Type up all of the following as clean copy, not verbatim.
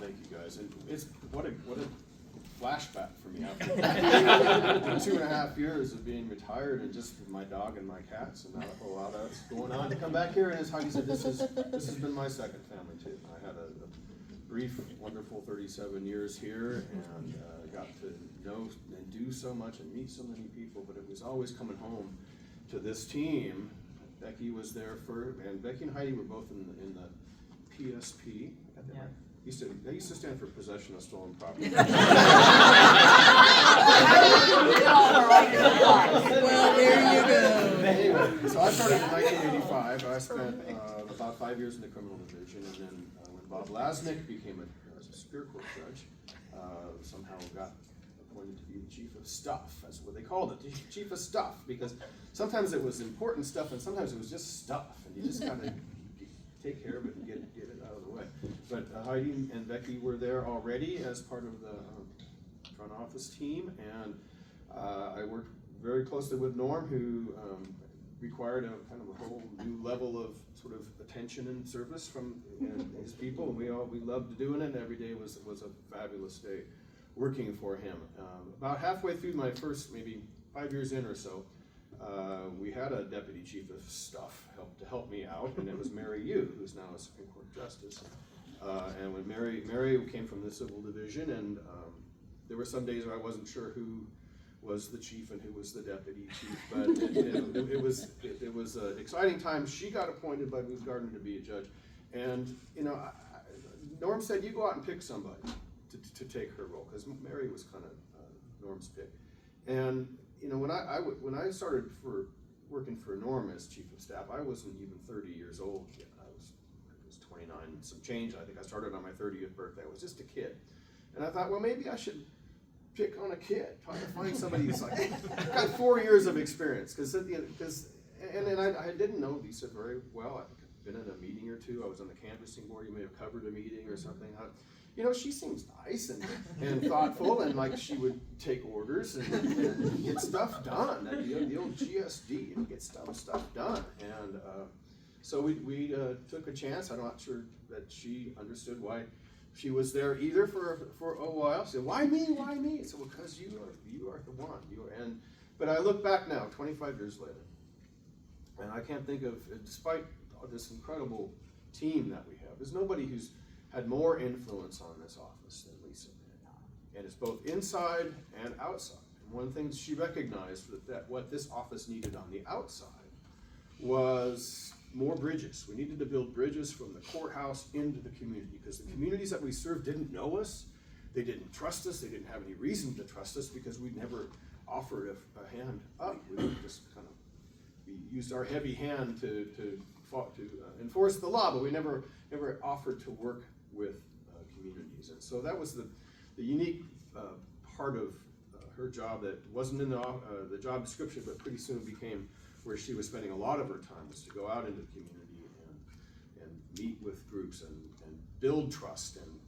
thank you guys. And it's what a flashback for me after 2.5 years of being retired and just my dog and my cats and not a whole lot else going on. To come back here, and as Heidi said, this has been my second family too. I had a brief, wonderful 37 years here, and got to know and do so much and meet so many people. But it was always coming home to this team. Becky was there and Becky and Heidi were both in the PSP. Yeah. They used to stand for possession of stolen property. Well, there you go. Anyway, so I started in 1985. I spent about 5 years in the criminal division, and then when Bob Lasnik became a Superior Court judge, somehow got appointed to be the chief of stuff. That's what they called it, the chief of stuff, because sometimes it was important stuff, and sometimes it was just stuff, and you just kind of take care of it and get it out of the way. But Heidi and Becky were there already as part of the front office team, and I worked very closely with Norm, who required a kind of a whole new level of sort of attention and service from his people, and we loved doing it. And every day was a fabulous day working for him. About halfway through my first maybe 5 years in or so, we had a deputy chief of stuff to help me out, and it was Mary Yu, who's now a Supreme Court justice. And when Mary came from the civil division, and there were some days where I wasn't sure who was the chief and who was the deputy chief, but it was an exciting time. She got appointed by Booth Gardner to be a judge, and Norm said, "You go out and pick somebody to take her role," because Mary was kind of Norm's pick. And when I started working for Norm as chief of staff, I wasn't even 30 years old yet. I was 29 and some change. I think I started on my 30th birthday. I was just a kid, and I thought, well, maybe I should pick on a kid, try to find somebody who's like got 4 years of experience, because I didn't know Lisa very well. I've been in a meeting or two. I was on the canvassing board. You may have covered a meeting or something. She seems nice and thoughtful, and like she would take orders and get stuff done. The old GSD, and get stuff done. And so we took a chance. I'm not sure that she understood why she was there either for a while. She said, "Why me? Why me?" I said, "Well, because you are the one." But I look back now, 25 years later, and I can't think of, despite this incredible team that we have, there's nobody who's had more influence on this office than Lisa did. And it's both inside and outside. And one of the things she recognized that what this office needed on the outside was more bridges. We needed to build bridges from the courthouse into the community, because the communities that we served didn't know us, they didn't trust us, they didn't have any reason to trust us, because we'd never offered a hand up. We just kind of used our heavy hand to enforce the law, but we never offered to work with communities. And so that was the unique part of her job that wasn't in the job description, but pretty soon became where she was spending a lot of her time, was to go out into the community and meet with groups and build trust and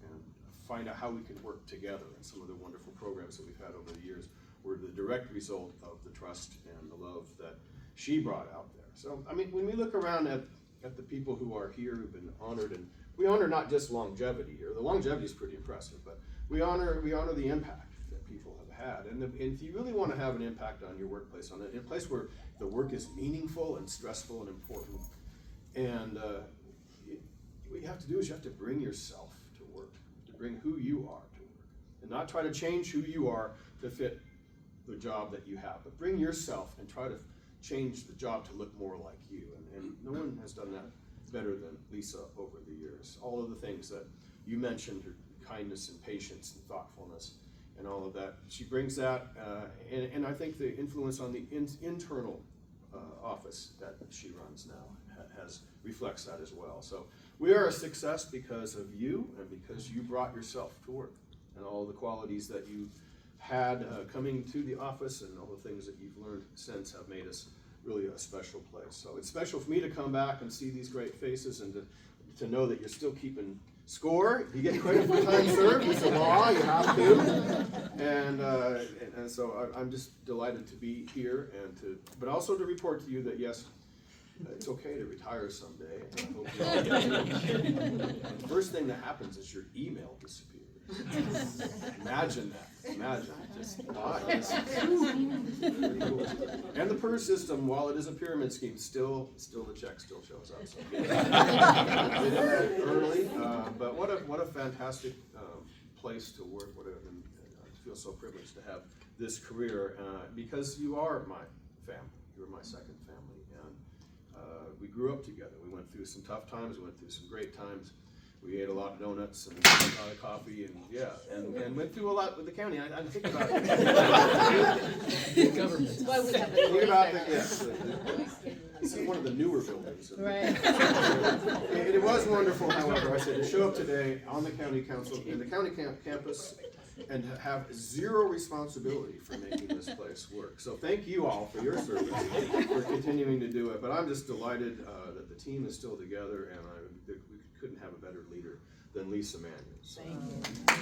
find out how we can work together. And some of the wonderful programs that we've had over the years were the direct result of the trust and the love that she brought out there. So, I mean, when we look around at the people who are here, who've been honored, and we honor not just longevity here. The longevity is pretty impressive, but we honor the impact that people have had. And if you really want to have an impact on your workplace, on a place where the work is meaningful and stressful and important, and what you have to do is you have to bring yourself to work, to bring who you are to work, and not try to change who you are to fit the job that you have, but bring yourself and try to change the job to look more like you. And no one has done that better than Lisa over the years. All of the things that you mentioned, her kindness and patience and thoughtfulness and all of that, she brings that, and I think the influence on the internal office that she runs now reflects that as well. So we are a success because of you, and because you brought yourself to work, and all the qualities that you had coming to the office, and all the things that you've learned since have made us really a special place. So it's special for me to come back and see these great faces, and to know that you're still keeping score. You get credit for time served. It's a law, you have to. And so I'm just delighted to be here, but also to report to you that yes, It's okay to retire someday. I hope you all do. And the first thing that happens is your email disappears. Imagine that. Imagine. Just why? Pretty cool. And the PER system, while it is a pyramid scheme, still the check still shows up. So get in that early. But what a fantastic place to work. I feel so privileged to have this career because you are my family. You're my second family, and we grew up together. We went through some tough times. We went through some great times. We ate a lot of donuts and a lot of coffee, and went through a lot with the county. I think about Government. think about this is one of the newer buildings. Right. It was wonderful, however, I said, to show up today on the county council, in the county campus, and have zero responsibility for making this place work. So thank you all for your service, for continuing to do it. But I'm just delighted that the team is still together, and we couldn't have a better leader than Lisa Manuel. So, Thank you.